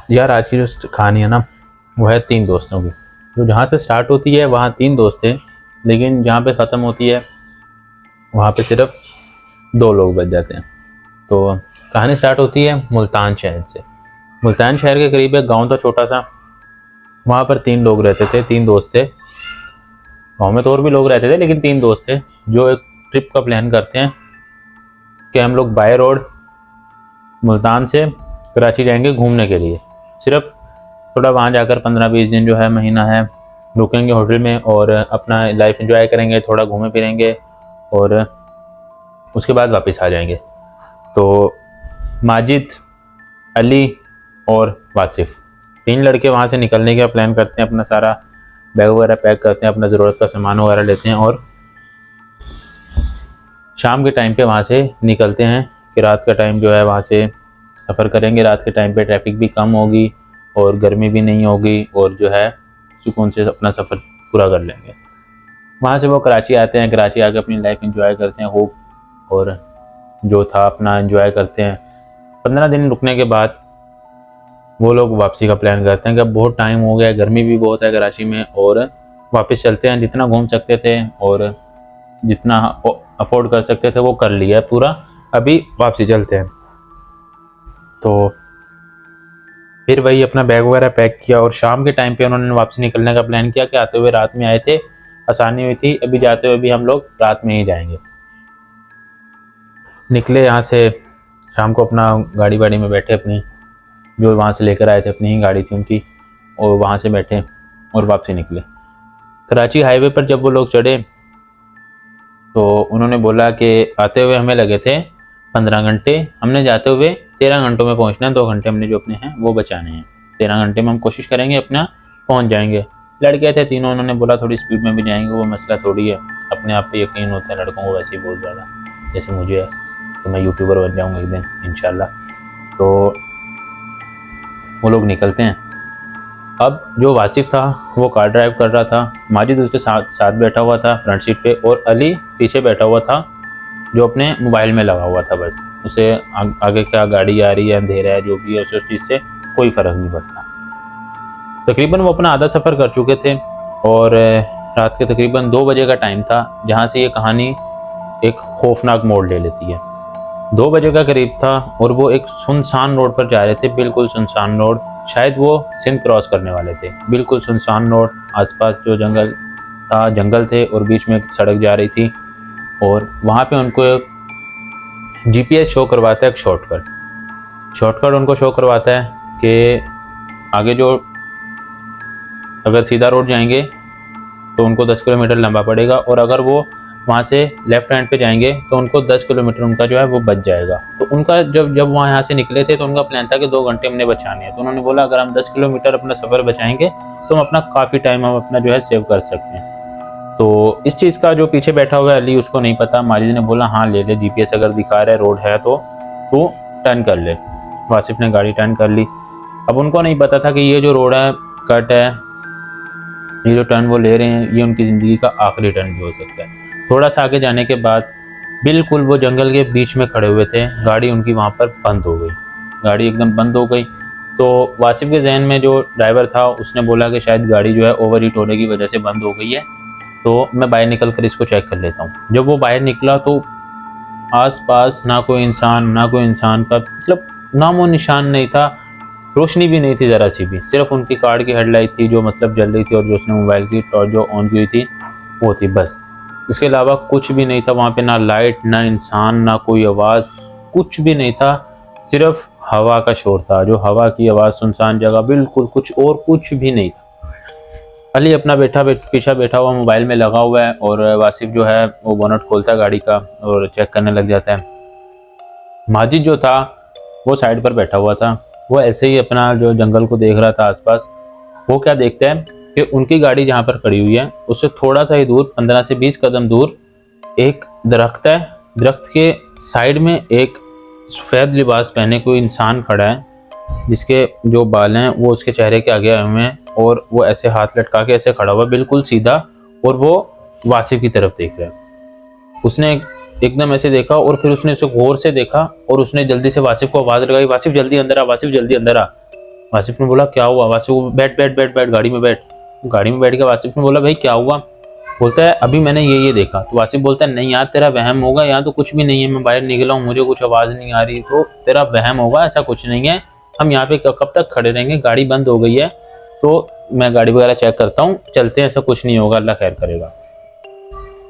यार आज की जो कहानी है ना, वो है तीन दोस्तों की। जो जहाँ से स्टार्ट होती है वहाँ तीन दोस्त थे, लेकिन जहाँ पे ख़त्म होती है वहाँ पे सिर्फ दो लोग बच जाते हैं। तो कहानी स्टार्ट होती है मुल्तान शहर से। मुल्तान शहर के करीब एक गांव था छोटा सा। वहाँ पर तीन लोग रहते थे, तीन दोस्त थे। गांव में तो और भी लोग रहते थे, लेकिन तीन दोस्त थे जो एक ट्रिप का प्लान करते हैं कि हम लोग बाय रोड मुल्तान से कराची जाएंगे घूमने के लिए। सिर्फ थोड़ा वहाँ जाकर 15-20 दिन जो है, महीना है, रुकेंगे होटल में और अपना लाइफ एंजॉय करेंगे, थोड़ा घूमे फिरेंगे और उसके बाद वापस आ जाएंगे। तो माजिद, अली और वासिफ, तीन लड़के वहाँ से निकलने का प्लान करते हैं। अपना सारा बैग वगैरह पैक करते हैं, अपना ज़रूरत का सामान वगैरह लेते हैं और शाम के टाइम पे वहाँ से निकलते हैं कि रात का टाइम जो है वहाँ से सफ़र करेंगे। रात के टाइम पे ट्रैफिक भी कम होगी और गर्मी भी नहीं होगी और जो है सुकून से अपना सफ़र पूरा कर लेंगे। वहाँ से वो कराची आते हैं, कराची आके अपनी लाइफ एंजॉय करते हैं होप, और जो था अपना एंजॉय करते हैं। 15 दिन रुकने के बाद वो लोग वापसी का प्लान करते हैं कि अब बहुत टाइम हो गया, गर्मी भी बहुत है कराची में और वापस चलते हैं। जितना घूम सकते थे और जितना अफोर्ड कर सकते थे वो कर लिया पूरा, अभी वापसी चलते हैं। तो फिर वही अपना बैग वगैरह पैक किया और शाम के टाइम पे उन्होंने वापसी निकलने का प्लान किया कि आते हुए रात में आए थे, आसानी हुई थी, अभी जाते हुए भी हम लोग रात में ही जाएंगे। निकले यहाँ से शाम को, अपना गाड़ी वाड़ी में बैठे, अपनी जो वहाँ से लेकर आए थे अपनी ही गाड़ी थी उनकी, और वहाँ से बैठे और वापसी निकले। कराची हाईवे पर जब वो लोग चढ़े तो उन्होंने बोला कि आते हुए हमें लगे थे 15 घंटे, हमने जाते हुए 13 घंटों में पहुंचना है। 2 घंटे हमने जो अपने हैं वो बचाने हैं, 13 घंटे में हम कोशिश करेंगे अपना पहुंच जाएंगे। लड़के थे तीनों, उन्होंने बोला थोड़ी स्पीड में भी जाएंगे, वो मसला थोड़ी है, अपने आप पे यकीन होता है लड़कों को वैसे ही बहुत ज़्यादा, जैसे मुझे है। तो मैं यूट्यूबर बन जाऊँगा एक दिन इंशाल्लाह। तो वो लोग निकलते हैं। अब जो वासिफ था वो कार ड्राइव कर रहा था, माजिद उसके साथ साथ बैठा हुआ था फ्रंट सीट पे, और अली पीछे बैठा हुआ था जो अपने मोबाइल में लगा हुआ था। बस उसे आगे क्या गाड़ी आ रही है, अंधेरा है, जो भी है, उसे उस चीज़ से कोई फ़र्क नहीं पड़ता। तकरीबन वो अपना आधा सफ़र कर चुके थे और रात के तकरीबन 2 बजे का टाइम था, जहाँ से ये कहानी एक खौफनाक मोड़ ले लेती है। 2 बजे का करीब था और वो एक सुनसान रोड पर जा रहे थे, बिल्कुल सुनसान रोड। शायद वो सिंध क्रॉस करने वाले थे। बिल्कुल सुनसान रोड, आसपास जो जंगल था, जंगल थे और बीच में एक सड़क जा रही थी। और वहाँ पे उनको जीपीएस शो करवाता है एक शॉर्टकट उनको शो करवाता है कि आगे जो, अगर सीधा रोड जाएंगे तो उनको 10 किलोमीटर लंबा पड़ेगा, और अगर वो वहाँ से लेफ्ट हैंड पे जाएंगे तो उनको 10 किलोमीटर उनका जो है वो बच जाएगा। तो उनका जब वहाँ यहाँ से निकले थे तो उनका प्लान था कि 2 घंटे हमने बचाने हैं। तो उन्होंने बोला अगर हम 10 किलोमीटर अपना सफ़र बचाएंगे तो हम अपना काफ़ी टाइम हम अपना जो है सेव कर सकते हैं। तो इस चीज़ का जो पीछे बैठा हुआ है अली, उसको नहीं पता। माजिद ने बोला हाँ ले ले, जीपीएस अगर दिखा रहा है रोड है तो तू टर्न कर ले। वासिफ ने गाड़ी टर्न कर ली। अब उनको नहीं पता था कि ये जो रोड है, कट है, ये जो टर्न वो ले रहे हैं, ये उनकी ज़िंदगी का आखिरी टर्न भी हो सकता है। थोड़ा सा आगे जाने के बाद बिल्कुल वो जंगल के बीच में खड़े हुए थे, गाड़ी उनकी वहाँ पर बंद हो गई, गाड़ी एकदम बंद हो गई। तो वासिफ के जहन में जो ड्राइवर था उसने बोला कि शायद गाड़ी जो है ओवर हीट होने की वजह से बंद हो गई है, तो मैं बाहर निकल कर इसको चेक कर लेता हूँ। जब वो बाहर निकला तो आसपास ना कोई इंसान, ना कोई इंसान का मतलब नामो निशान नहीं था, रोशनी भी नहीं थी ज़रा सी भी। सिर्फ उनकी कार की हेडलाइट थी जो मतलब जल रही थी, और जो उसने मोबाइल की टॉर्च जो ऑन की हुई थी वो थी, बस। इसके अलावा कुछ भी नहीं था वहाँ पे, ना लाइट, ना इंसान, ना कोई आवाज़, कुछ भी नहीं था। सिर्फ हवा का शोर था, जो हवा की आवाज़, सुनसान जगह, बिल्कुल कुछ और कुछ भी नहीं था। अली अपना पीछा बैठा हुआ मोबाइल में लगा हुआ है, और वासिफ जो है वो बोनट खोलता है गाड़ी का और चेक करने लग जाता है। माजिद जो था वो साइड पर बैठा हुआ था, वो ऐसे ही अपना जो जंगल को देख रहा था आसपास। वो क्या देखता है कि उनकी गाड़ी जहाँ पर खड़ी हुई है उससे थोड़ा सा ही दूर, 15 से 20 कदम दूर एक दरख्त है। दरख्त के साइड में एक सफ़ेद लिबास पहने कोई इंसान खड़ा है, जिसके जो बाल हैं वो उसके चेहरे के आगे आए हुए हैं, और वो ऐसे हाथ लटका के ऐसे खड़ा हुआ बिल्कुल सीधा, और वो वासिफ की तरफ देख रहा है। उसने एकदम ऐसे देखा और फिर उसने उसे गौर से देखा, और उसने जल्दी से वासिफ को आवाज़ लगाई, वासिफ जल्दी अंदर आ, वासिफ जल्दी अंदर आ। वासिफ ने बोला क्या हुआ? वासिफ को बैठ बैठ बैठ बैठ गाड़ी में बैठ। गाड़ी में बैठ के वासिफ ने बोला भाई क्या हुआ? बोलता है अभी मैंने ये देखा। तो वासिफ बोलता है नहीं यार तेरा वहम होगा, यहाँ तो कुछ भी नहीं है, मैं बाहर निकला हूँ, मुझे कुछ आवाज़ नहीं आ रही, तो तेरा वहम होगा, ऐसा कुछ नहीं है। हम यहाँ पे कब तक खड़े रहेंगे? गाड़ी बंद हो गई है, तो मैं गाड़ी वगैरह चेक करता हूँ, चलते हैं, ऐसा कुछ नहीं होगा, अल्लाह खैर करेगा।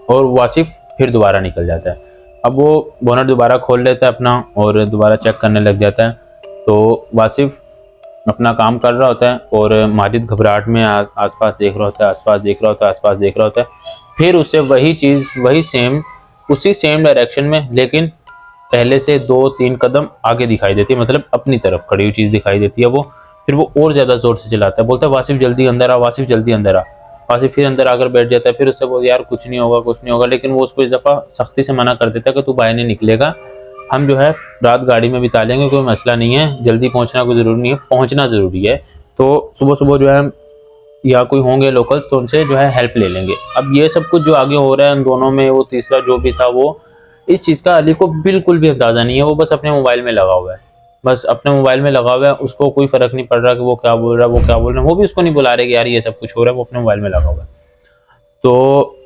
और वासिफ फिर दोबारा निकल जाता है। अब वो बोनट दोबारा खोल लेता है अपना और दोबारा चेक करने लग जाता है। तो वासिफ अपना काम कर रहा होता है और माजिद घबराहट में आसपास देख रहा होता है, आसपास देख रहा होता है, आसपास देख रहा होता है। फिर उसे वही चीज़, वही सेम, उसी सेम डायरेक्शन में, लेकिन पहले से 2-3 कदम आगे दिखाई देती है, मतलब अपनी तरफ खड़ी हुई चीज़ दिखाई देती है वो। फिर वो और ज़्यादा ज़ोर से चिल्लाता है, बोलता है वासिफ जल्दी अंदर आ, वासिफ जल्दी अंदर आ। वासिफ फिर अंदर आकर बैठ जाता है। फिर उससे बोलता है यार कुछ नहीं होगा, कुछ नहीं होगा, लेकिन वो उसको इस दफ़ा सख्ती से मना कर देता है कि तू बाहर नहीं निकलेगा, हम जो है रात गाड़ी में बिता लेंगे, कोई मसला नहीं है, जल्दी पहुंचना कोई ज़रूरी नहीं है, पहुंचना ज़रूरी है। तो सुबह सुबह जो है या कोई होंगे लोकल्स तो उनसे जो है हेल्प ले लेंगे। अब ये सब कुछ जो आगे हो रहा है उन दोनों में, वो तीसरा जो भी था, वो इस चीज़ का अली को बिल्कुल भी अंदाज़ा नहीं है। वो बस अपने मोबाइल में लगा हुआ है, बस अपने मोबाइल में लगा हुआ है, उसको कोई फ़र्क नहीं पड़ रहा कि वो क्या बोल रहा है, वो क्या बोल रहा है, वो भी उसको नहीं बुला रहे कि यार ये सब कुछ हो रहा है, वो अपने मोबाइल में लगा हुआ है। तो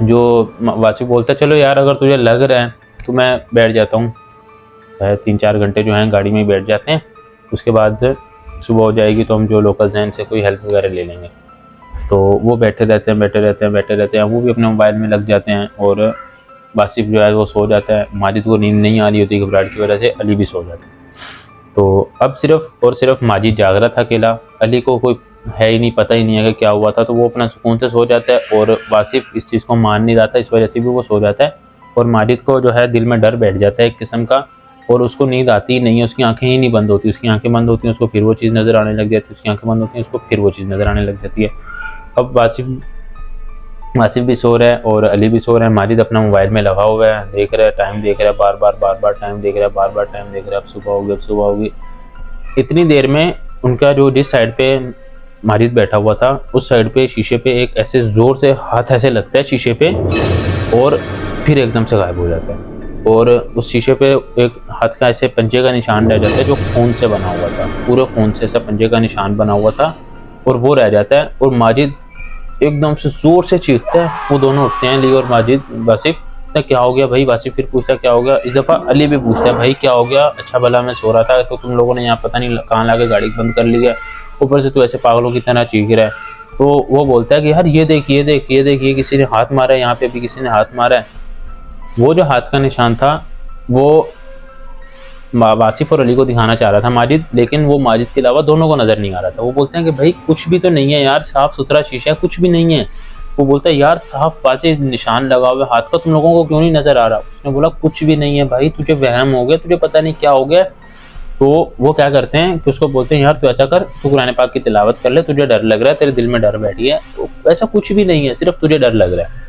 जो वासिफ बोलता है चलो यार अगर तुझे लग रहा है तो मैं बैठ जाता हूँ, 3-4 घंटे जो हैं गाड़ी में ही बैठ जाते हैं, उसके बाद सुबह हो जाएगी तो हम जो लोकल्स हैं इनसे कोई हेल्प वगैरह ले लेंगे। तो वो बैठे रहते हैं, बैठे रहते हैं, बैठे रहते हैं, वो भी अपने मोबाइल में लग जाते हैं और वासिफ जो है वो सो जाता है। माजिद को नींद नहीं आ रही होती घबराहट की वजह से, अली भी सो जाता है। तो अब सिर्फ और सिर्फ माजिद जाग रहा था अकेला, अली को कोई है ही नहीं, पता ही नहीं है कि क्या हुआ था। तो वो अपना सुकून से सो जाता है और वासिफ इस चीज़ को मान नहीं रहा था, इस वजह से भी वो सो जाता है। और माजिद को जो है दिल में डर बैठ जाता है एक किस्म का, और उसको नींद आती ही नहीं है, उसकी आंखें ही नहीं बंद होती, उसकी आंखें बंद होती हैं उसको फिर वो चीज़ नज़र आने लग जाती है, उसकी आंखें बंद होती हैं उसको फिर वो चीज़ नज़र आने लग जाती है। अब वासिफ भी सो रहा है और अली भी सो रहा है। माजिद अपना मोबाइल में लगा हुआ है, देख रहा है, टाइम देख रहा है, बार बार टाइम देख रहा है, बार टाइम देख रहा है। अब सुबह होगी, अब सुबह होगी। इतनी देर में उनका जो जिस साइड पे माजिद बैठा हुआ था उस साइड पे शीशे पे एक ऐसे ज़ोर से हाथ ऐसे लगता है शीशे पे, और फिर एकदम से गायब हो जाता है। और उस शीशे पे एक हाथ का ऐसे पंजे का निशान रह जाता है जो खून से बना हुआ था, पूरे खून से ऐसा पंजे का निशान बना हुआ था, और वो रह जाता है। और माजिद एकदम से जोर से चीखता है। वो दोनों उठते हैं, अली और माजिद। वासिफ क्या हो गया भाई? वासिफ फिर पूछता क्या हो गया। इस दफ़ा अली भी पूछता है भाई क्या हो गया? अच्छा भला मैं सो रहा था तो तुम लोगों ने यहाँ पता नहीं कहाँ ला के गाड़ी बंद कर ली है, ऊपर से तू ऐसे पागलों की तरह चीख रहा है। तो वो बोलता है कि यार ये देख ये देख ये देख, ये किसी ने हाथ मारा है, यहाँ पे भी किसी ने हाथ मारा है। वो जो हाथ का निशान था वो वासिफ और अली को दिखाना चाह रहा था माजिद, लेकिन वो माजिद के अलावा दोनों को नज़र नहीं आ रहा था। वो बोलते हैं कि भाई कुछ भी तो नहीं है यार, साफ़ सुथरा शीशा है, कुछ भी नहीं है। वो बोलता है यार साफ वाज़ेह निशान लगा हुआ है हाथ का, तुम लोगों को क्यों नहीं नज़र आ रहा? उसने बोला कुछ भी नहीं है भाई, तुझे वहम हो गया, तुझे पता नहीं क्या हो गया। तो वो क्या करते हैं कि उसको बोलते हैं यार तू ऐसा कर, तू कुरान पाक की तिलावत कर ले, तुझे डर लग रहा है, तेरे दिल में डर बैठी है, तो ऐसा कुछ भी नहीं है, सिर्फ तुझे डर लग रहा है।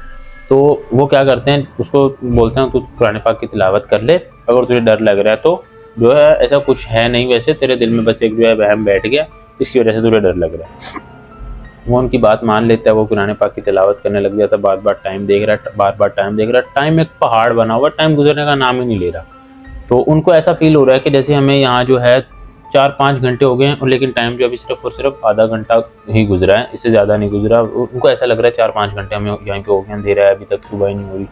तो वो क्या करते हैं, उसको बोलते हैं तू कुरान पाक की तिलावत कर ले, अगर तुझे डर लग रहा है तो जो है ऐसा कुछ है नहीं, वैसे तेरे दिल में बस एक जो है वहम बैठ गया, इसकी वजह से तुझे डर लग रहा है। वो उनकी बात मान लेता है, वो कुरान पाक की तिलावत करने लग जाता है, बार बार टाइम देख रहा है, बार बार टाइम देख रहा है। टाइम एक पहाड़ बना हुआ, टाइम गुजरने का नाम ही नहीं ले रहा। तो उनको ऐसा फील हो रहा है कि जैसे हमें यहाँ जो है 4-5 घंटे हो गए हैं, और लेकिन टाइम जो अभी सिर्फ और सिर्फ आधा घंटा ही गुजरा है, इससे ज़्यादा नहीं गुजरा। उनको ऐसा लग रहा है 4-5 घंटे हमें यहीं पे हो गए, अंधेरा है, अभी तक सुबह ही नहीं हो रही।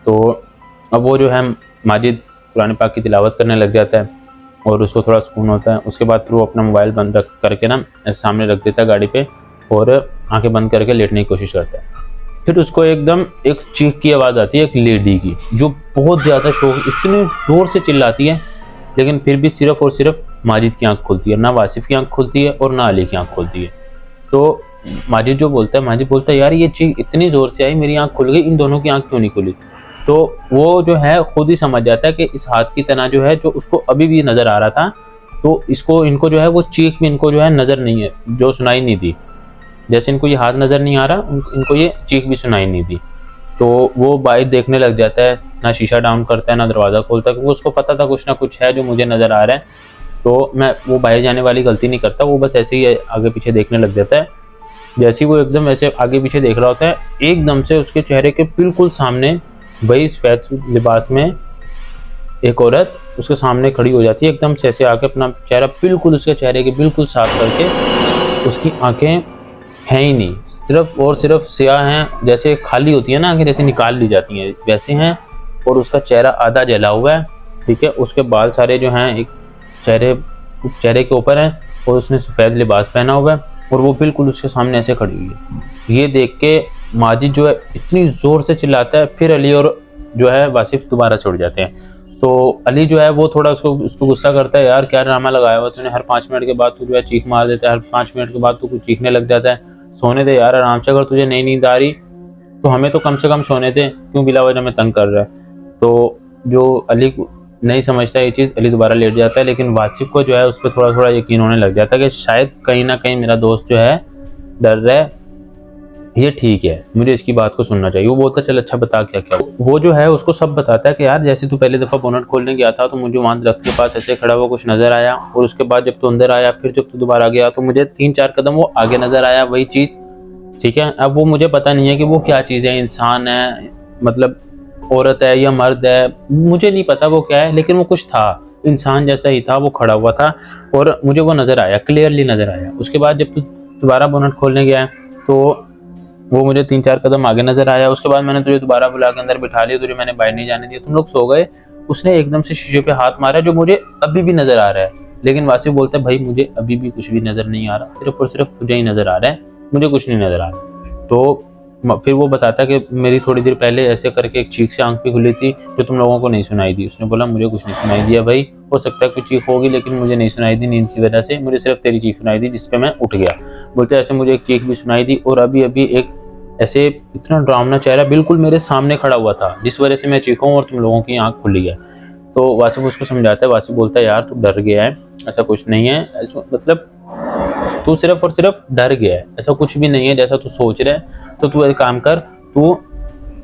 तो अब वो जो है माजिद कुरान पाक की तिलावत करने लग जाता है और उसको थोड़ा सुकून होता है। उसके बाद फिर वो अपना मोबाइल बंद रख करके ना सामने रख देता है गाड़ी पे, और आंखें बंद करके लेटने की कोशिश करता है। फिर उसको एकदम एक चीख की आवाज़ आती है एक लेडी की, जो बहुत ज़्यादा शोर, इतनी ज़ोर से चिल्लाती है, लेकिन फिर भी सिर्फ और सिर्फ माजिद की आंख खुलती है, ना वासिफ की आंख खुलती है और ना अली की आंख खुलती है। तो माजिद बोलता है यार ये चीख इतनी ज़ोर से आई, मेरी आंख खुल गई, इन दोनों की आंख क्यों नहीं खुली? तो वो जो है खुद ही समझ जाता है कि इस हाथ की तना जो है, जो उसको अभी भी नज़र आ रहा था, तो इनको जो है वो चीख भी इनको जो है नज़र नहीं है, जो सुनाई नहीं दी। जैसे इनको ये हाथ नज़र नहीं आ रहा, इनको ये चीख भी सुनाई नहीं दी। तो वो बाइक देखने लग जाता है, ना शीशा डाउन करता है ना दरवाज़ा खोलता, क्योंकि उसको पता था कुछ ना कुछ है जो मुझे नज़र आ रहा है। तो मैं वो बाहर जाने वाली गलती नहीं करता, वो बस ऐसे ही आगे पीछे देखने लग जाता है। जैसे ही वो एकदम ऐसे आगे पीछे देख रहा होता है, एकदम से उसके चेहरे के बिल्कुल सामने वही सफ़ेद लिबास में एक औरत उसके सामने खड़ी हो जाती है, एकदम से ऐसे आके अपना चेहरा बिल्कुल उसके चेहरे के बिल्कुल साफ करके, उसकी आंखें हैं ही नहीं, सिर्फ और सिर्फ स्याह हैं, जैसे खाली होती है ना आंखें, जैसे निकाल ली जाती हैं वैसे हैं, और उसका चेहरा आधा जला हुआ है, ठीक है। उसके बाल सारे जो हैं एक चेहरे के ऊपर हैं, और उसने सफ़ेद लिबास पहना हुआ है, और वो बिल्कुल उसके सामने ऐसे खड़ी हुई है। ये देख के माजिद जो है इतनी ज़ोर से चिल्लाता है, फिर अली और जो है वासिफ दोबारा से उड़ जाते हैं। तो अली जो है वो थोड़ा उसको गुस्सा करता है, यार क्या ड्रामा लगाया हुआ तूने, हर 5 मिनट के बाद तू जो है चीख मार देता है, हर 5 मिनट के बाद तू कुछ चीखने लग जाता है, सोने दे यार आराम से, अगर तुझे नई नींद आ रही तो हमें तो कम से कम सोने दे, क्यों बिला वजह हमें तंग कर रहा है। तो जो अली नहीं समझता ये चीज़, अली दोबारा लेट जाता है, लेकिन वासिफ को जो है उस पर थोड़ा थोड़ा यकीन होने लग जाता है कि शायद कहीं ना कहीं मेरा दोस्त जो है डर रहा है, ये ठीक है, मुझे इसकी बात को सुनना चाहिए। वो बोलता चल अच्छा बता क्या क्या। वो जो है उसको सब बताता है कि यार जैसे तू पहली दफ़ा बोनट खोलने गया था तो मुझे वहाँ दरख्त के पास ऐसे खड़ा हुआ कुछ नज़र आया, और उसके बाद जब तू अंदर आया, फिर जब तू दोबारा गया तो मुझे 3-4 कदम वो आगे नज़र आया, वही चीज़, ठीक है। अब वो मुझे पता नहीं है कि वो क्या चीज़ है, इंसान है, मतलब औरत है या मर्द है, मुझे नहीं पता वो क्या है, लेकिन वो कुछ था, इंसान जैसा ही था, वो खड़ा हुआ था और मुझे वो नज़र आया, क्लियरली नज़र आया। उसके बाद जब तू दोबारा बोनट खोलने गया तो वो मुझे 3-4 कदम आगे नज़र आया। उसके बाद मैंने तुझे दोबारा बुला के अंदर बिठा लिया, तुझे मैंने बाहर नहीं जाने दिया, तुम लोग सो गए। उसने एकदम से शीशे पे हाथ मारा, जो मुझे अभी भी नज़र आ रहा है, लेकिन वासिफ बोलता है भाई मुझे अभी भी कुछ भी नज़र नहीं आ रहा, सिर्फ और सिर्फ तुझे ही नज़र आ रहा है, मुझे कुछ नहीं नज़र आ रहा। तो फिर वो बताता है कि मेरी थोड़ी देर पहले ऐसे करके एक चीख से आंख भी खुली थी जो तुम लोगों को नहीं सुनाई दी। उसने बोला मुझे कुछ नहीं सुनाई दिया भाई, हो सकता है कुछ चीख होगी लेकिन मुझे नहीं सुनाई दी नींद की वजह से, मुझे सिर्फ तेरी चीख सुनाई दी जिस पे मैं उठ गया। बोलते ऐसे मुझे एक चीख भी सुनाई दी, और अभी अभी एक ऐसे इतना डरावना चेहरा बिल्कुल मेरे सामने खड़ा हुआ था जिस वजह से मैं चीखा हूँ और तुम लोगों की आंख खुली है। तो वासिफ उसको समझाता है, वासिफ बोलता है यार तू डर गया है, ऐसा कुछ नहीं है, मतलब तू सिर्फ और सिर्फ डर गया है, ऐसा कुछ भी नहीं है जैसा तू सोच रहा है। तो तू एक काम कर, तू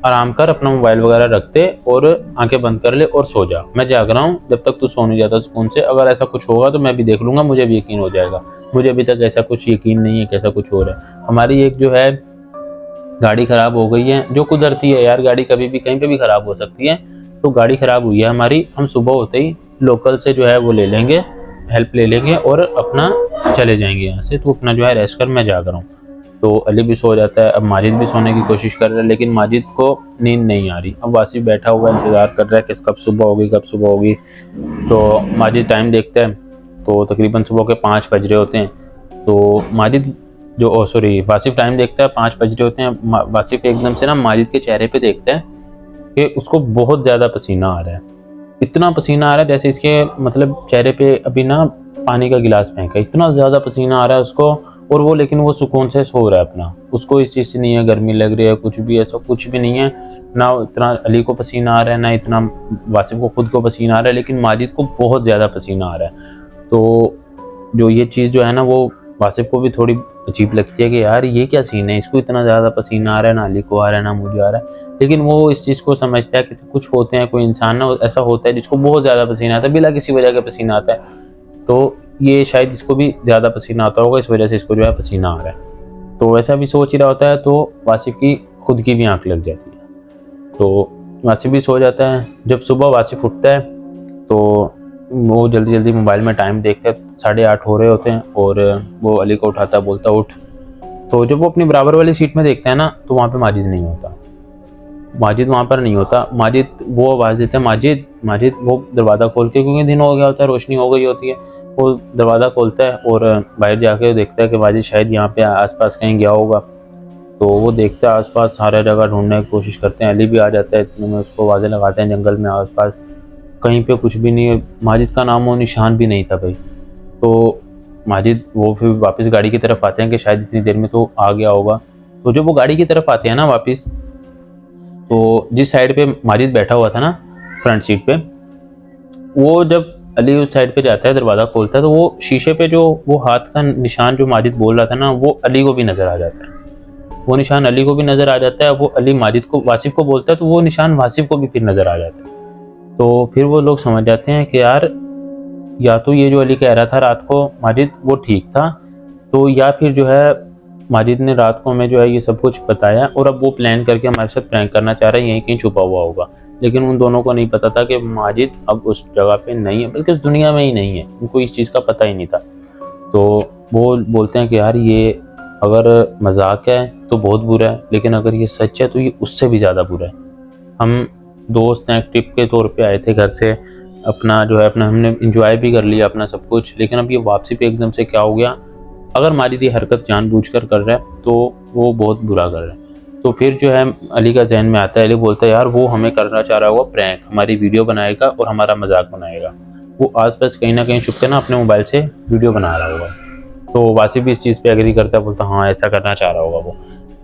आराम कर, अपना मोबाइल वगैरह रख दे और आंखें बंद कर ले और सो जा, मैं जाग रहा हूँ, जब तक तू सो नहीं जाता सुकून से, अगर ऐसा कुछ होगा तो मैं भी देख लूंगा, मुझे भी यकीन हो जाएगा। मुझे अभी तक ऐसा कुछ यकीन नहीं है कि ऐसा कुछ हो रहा है। हमारी एक जो है गाड़ी ख़राब हो गई है, जो कुदरती है यार, गाड़ी कभी भी कहीं पे भी ख़राब हो सकती है। तो गाड़ी ख़राब हुई है हमारी, हम सुबह होते ही लोकल से जो है वो ले लेंगे, हेल्प ले लेंगे और अपना चले जाएंगे यहाँ से, तो अपना जो है रेस्ट कर, मैं जाग रहा हूँ। तो अली भी सो जाता है। अब माजिद भी सोने की कोशिश कर रहा है, लेकिन माजिद को नींद नहीं आ रही। अब वासिफ बैठा हुआ इंतज़ार कर रहा है कि कब सुबह होगी, कब सुबह होगी। तो माजिद टाइम देखता है तो तकरीबन सुबह के 5 बज रहे होते हैं। तो माजिद जो सॉरी वासिफ टाइम देखता है, 5 बज रहे होते हैं। वासिफ एकदम से ना माजिद के चेहरे पे देखता है कि उसको बहुत ज़्यादा पसीना आ रहा है, इतना पसीना आ रहा है जैसे इसके मतलब चेहरे पे अभी ना पानी का गिलास फेंका, इतना ज़्यादा पसीना आ रहा है उसको। और वो लेकिन वो सुकून से सो रहा है अपना, उसको इस चीज़ से नहीं है गर्मी लग रही है, कुछ भी ऐसा कुछ भी नहीं है। ना इतना अली को पसीना आ रहा है, ना इतना वासिफ को खुद को पसीना आ रहा है, लेकिन माजिद को बहुत ज़्यादा पसीना आ रहा है। तो जो ये चीज़ जो है ना वो वासिफ को भी थोड़ी अजीब लगती है कि यार ये क्या सीन है, इसको इतना ज़्यादा पसीना आ रहा है, ना अली को आ रहा है ना मुझे आ रहा है। लेकिन वो इस चीज़ को समझता है कि कुछ होते हैं, कोई इंसान ना ऐसा होता है जिसको बहुत ज़्यादा पसीना आता है, बिना किसी वजह का पसीना आता है। तो ये शायद इसको भी ज़्यादा पसीना आता होगा, इस वजह से इसको जो है पसीना आ रहा है। तो ऐसा भी सोच ही रहा होता है, तो वासिफ की खुद की भी आँख लग जाती है। तो वासिफ भी सो जाता है। जब सुबह वासिफ उठता है तो वो जल्दी जल्दी मोबाइल में टाइम देखता है, 8:30 हो रहे होते हैं, और वो अली को उठाता है, बोलता उठ। तो जब वो अपनी बराबर वाली सीट में देखता है ना तो वहाँ पे माजिद नहीं होता, माजिद वहाँ पर नहीं होता। माजिद वो आवाज़ देता है, माजिद माजिद। वो दरवाज़ा खोल के, क्योंकि दिन हो गया होता है, रोशनी हो गई होती है, वो दरवाज़ा खोलता है और बाहर जाके देखता है कि माजिद शायद यहाँ पे आसपास कहीं गया होगा। तो वो देखता है आसपास, सारे जगह ढूंढने की कोशिश करते हैं। अली भी आ जाता है, इतने में उसको आवाज़ें लगाते हैं जंगल में, आसपास कहीं पे कुछ भी नहीं है, माजिद का नामो और निशान भी नहीं था भाई। तो माजिद वो फिर वापस गाड़ी की तरफ आते हैं कि शायद इतनी देर में तो आ गया होगा। तो जब वो गाड़ी की तरफ आते हैं ना वापस, तो जिस साइड पे माजिद बैठा हुआ था ना फ्रंट सीट पे, वो जब अली उस साइड पे जाता है, दरवाज़ा खोलता है, तो वो शीशे पे जो वो हाथ का निशान जो माजिद बोल रहा था ना, वो अली को भी नज़र आ जाता है। वो निशान अली को भी नज़र आ जाता है। वो अली माजिद को, वासिफ को बोलता है, तो वो निशान वासिफ को भी फिर नज़र आ जाता है। तो फिर वो लोग समझ जाते हैं कि यार या तो ये जो अली कह रहा था रात को माजिद वो ठीक था, तो या फिर जो है माजिद ने रात को हमें जो है ये सब कुछ बताया और अब वो प्लान करके हमारे साथ प्रैंक करना चाह रहा है, यहीं कहीं छुपा हुआ होगा। लेकिन उन दोनों को नहीं पता था कि माजिद अब उस जगह पे नहीं है, बल्कि उस दुनिया में ही नहीं है। उनको इस चीज़ का पता ही नहीं था। तो वो बोलते हैं कि यार ये अगर मजाक है तो बहुत बुरा है, लेकिन अगर ये सच है तो ये उससे भी ज़्यादा बुरा है। हम दोस्त हैं, ट्रिप के तौर पे आए थे घर से, अपना जो है अपना हमने इंजॉय भी कर लिया अपना सब कुछ, लेकिन अब ये वापसी पे एकदम से क्या हो गया। अगर माजिद ये हरकत जानबूझकर कर रहा है तो वो बहुत बुरा कर रहा है। तो फिर जो है अली का जहन में आता है, अली बोलता है यार वो हमें करना चाह रहा होगा प्रैंक, हमारी वीडियो बनाएगा और हमारा मजाक बनाएगा। वो आसपास कहीं ना कहीं छुप के ना अपने मोबाइल से वीडियो बना रहा होगा। तो वासिफ भी इस चीज़ पे एग्री करता है, बोलता हाँ ऐसा करना चाह रहा होगा वो।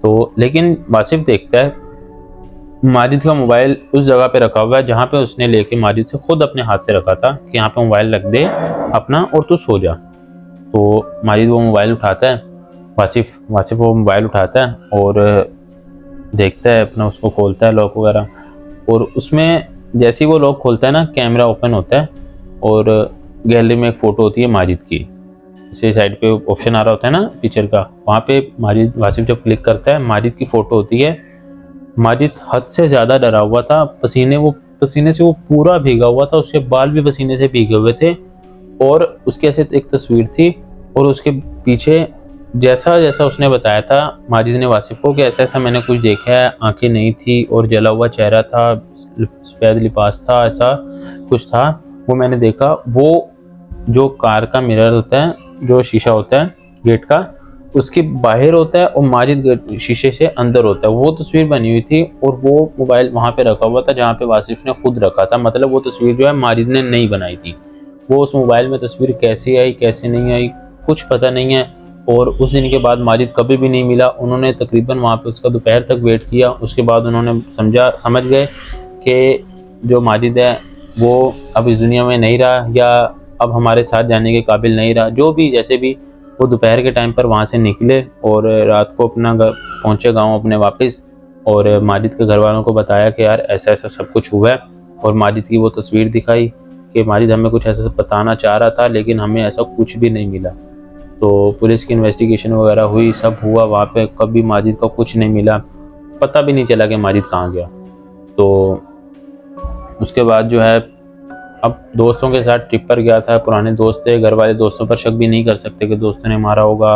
तो लेकिन वासिफ देखता है माजिद का मोबाइल उस जगह पे रखा हुआ है जहाँ पे उसने लेके माजिद से खुद अपने हाथ से रखा था कि यहाँ पे मोबाइल रख दे अपना और तू सो जा। तो माजिद वो मोबाइल उठाता है, वासिफ वो मोबाइल उठाता है और देखता है अपना, उसको खोलता है लॉक वगैरह, और उसमें जैसे ही वो लॉक खोलता है ना कैमरा ओपन होता है और गैलरी में एक फ़ोटो होती है माजिद की। इसे साइड पे ऑप्शन आ रहा होता है ना पिक्चर का, वहाँ पे वासिफ जब क्लिक करता है माजिद की फ़ोटो होती है। माजिद हद से ज़्यादा डरा हुआ था, पसीने से वो पूरा भीगा हुआ था, उसके बाल भी पसीने से भीगे हुए थे। और उसके ऐसे एक तस्वीर थी और उसके पीछे जैसा जैसा उसने बताया था माजिद ने वासिफ को कि ऐसा ऐसा मैंने कुछ देखा है, आंखें नहीं थी और जला हुआ चेहरा था, सफ़ेद लिबास था, ऐसा कुछ था वो मैंने देखा। वो जो कार का मिरर होता है, जो शीशा होता है गेट का, उसके बाहर होता है और माजिद शीशे से अंदर होता है। वो तस्वीर बनी हुई थी और वो मोबाइल वहाँ पे रखा हुआ था जहाँ पे वासिफ ने खुद रखा था। मतलब वो तस्वीर जो है माजिद ने नहीं बनाई थी। वो उस मोबाइल में तस्वीर कैसे आई कैसे नहीं आई कुछ पता नहीं है। और उस दिन के बाद माजिद कभी भी नहीं मिला। उन्होंने तकरीबन वहाँ पे उसका दोपहर तक वेट किया। उसके बाद उन्होंने समझ गए कि जो माजिद है वो अब इस दुनिया में नहीं रहा या अब हमारे साथ जाने के काबिल नहीं रहा। जो भी जैसे भी वो दोपहर के टाइम पर वहाँ से निकले और रात को अपना पहुँचे गाँव अपने वापस, और माजिद के घर वालों को बताया कि यार ऐसा ऐसा सब कुछ हुआ है, और माजिद की वो तस्वीर दिखाई कि माजिद हमें कुछ ऐसा बताना चाह रहा था लेकिन हमें ऐसा कुछ भी नहीं मिला। तो पुलिस की इन्वेस्टिगेशन वगैरह हुई, सब हुआ वहाँ पे, कभी माजिद का कुछ नहीं मिला, पता भी नहीं चला कि माजिद कहाँ गया। तो उसके बाद जो है अब दोस्तों के साथ ट्रिप पर गया था, पुराने दोस्त थे, घर वाले दोस्तों पर शक भी नहीं कर सकते कि दोस्तों ने मारा होगा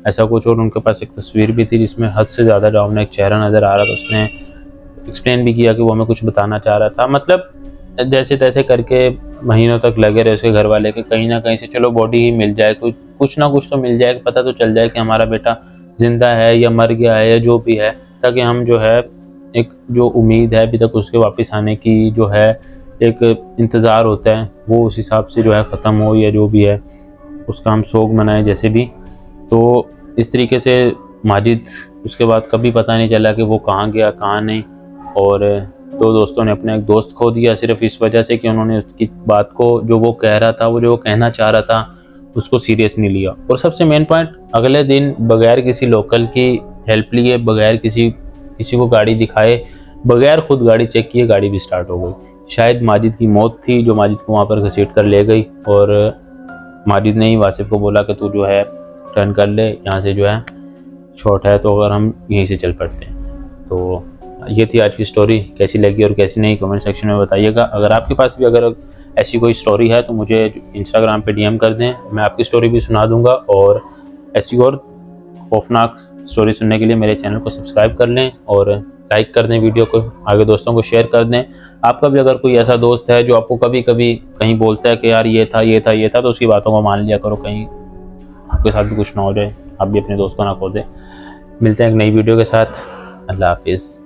ऐसा कुछ। और उनके पास एक तस्वीर भी थी जिसमें हद से ज़्यादा डरावना एक चेहरा नज़र आ रहा था। उसने एक्सप्लेन भी किया कि वो हमें कुछ बताना चाह रहा था। मतलब जैसे तैसे करके महीनों तक लगे रहे उसके घर वाले के कहीं ना कहीं से चलो बॉडी ही मिल जाए, कुछ ना कुछ तो मिल जाए, पता तो चल जाए कि हमारा बेटा जिंदा है या मर गया है या जो भी है, ताकि हम जो है एक जो उम्मीद है अभी तक उसके वापस आने की जो है एक इंतज़ार होता है वो उस हिसाब से जो है ख़त्म हो, या जो भी है उसका हम सोग मनाएं जैसे भी। तो इस तरीके से माजिद उसके बाद कभी पता नहीं चला कि वो कहाँ गया कहाँ नहीं। और दो दोस्तों ने अपने एक दोस्त खो दिया सिर्फ इस वजह से कि उन्होंने उसकी बात को, जो वो कह रहा था, वो कहना चाह रहा था, उसको सीरियस नहीं लिया। और सबसे मेन पॉइंट, अगले दिन बगैर किसी लोकल की हेल्प लिए, बगैर किसी को गाड़ी दिखाए, बगैर खुद गाड़ी चेक किए गाड़ी भी स्टार्ट हो गई। शायद माजिद की मौत थी जो माजिद को वहाँ पर घसीट कर ले गई। और माजिद ने ही वासिफ को बोला कि तू जो है टर्न कर ले, यहाँ से जो है शॉर्ट है तो अगर हम यहीं से चल पड़ते हैं। तो ये थी आज की स्टोरी। कैसी लगी और कैसी नहीं कमेंट सेक्शन में बताइएगा। अगर आपके पास भी अगर ऐसी कोई स्टोरी है तो मुझे इंस्टाग्राम पे DM कर दें, मैं आपकी स्टोरी भी सुना दूंगा। और ऐसी और खौफनाक स्टोरी सुनने के लिए मेरे चैनल को सब्सक्राइब कर लें और लाइक कर दें, वीडियो को आगे दोस्तों को शेयर कर दें। आपका भी अगर कोई ऐसा दोस्त है जो आपको कभी कभी कहीं बोलता है कि यार ये था तो उसकी बातों को मान लिया करो, कहीं आपके साथ भी कुछ ना हो जाए, आप भी अपने दोस्त को ना खो दें। मिलते हैं एक नई वीडियो के साथ। अल्लाह हाफिज़।